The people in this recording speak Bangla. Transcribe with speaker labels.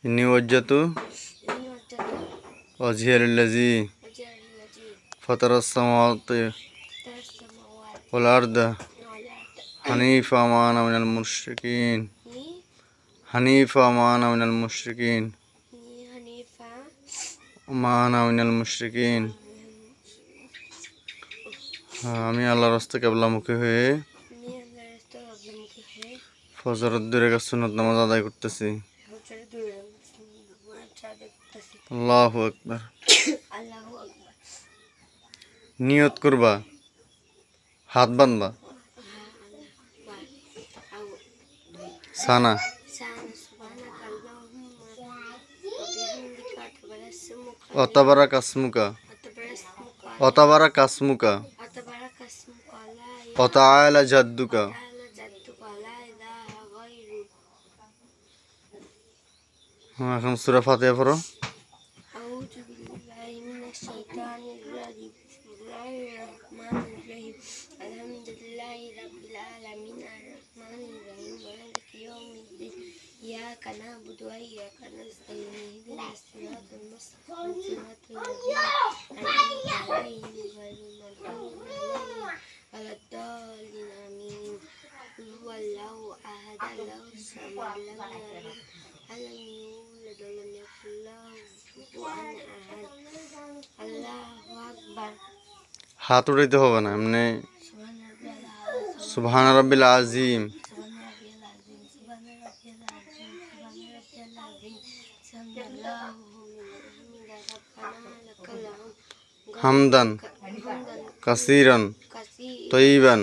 Speaker 1: إني وجهت وجهي للذي فطر السماوات والأرض حنيفا وما أنا من المشركين حنيفا وما أنا من المشركين وما أنا من المشركين আমি আল্লাহর রাস্তায় কিবলামুখী হয়ে ফজরের 2 রাকাত সুন্নাত নামাজ আদায় করতেছি। আল্লাহু আকবার। নিয়ত করবা, হাত বাঁধবা, সানা অতাবারাক আসমুকা অতাবারাক আসমুকা ওয়াতাআলা জাদ্দুকা। এখন সূরা ফাতিহা পড়ো।
Speaker 2: আউযু বিল্লাহি মিনাশ শাইতানির রাজিম। বিসমিল্লাহির রাহমানির রাহিম। আলহামদুলিল্লাহি রাব্বিল আলামিন আর-রাহমানির রাহিম মালিকি ইয়াউমিদ্দিন। ইয়াকা না'বুদু ওয়া ইয়াকা নাস্তাঈন। ইহদিনাস সিরাতাল মুস্তাকিম সিরাতাল লাযীনা আন'আমতা আলাইহিম গায়রিল মাগদূবি আলাইহিম ওয়ালাদ-দাল্লিন আমিন। কুল হুয়াল্লাহু আহাদ আল্লাহুস সামাদ লাম ইয়ালিদ ওয়ালাম ইউলাদ ওয়ালাম ইয়াকুল লাহু কুফুওয়ান আহাদ। আল্লাহু আকবার।
Speaker 1: হাত উঠাইতে হবে না, এমনি সুবহান রাব্বিল আযীম হামদান কাসীরান তয়্যিবান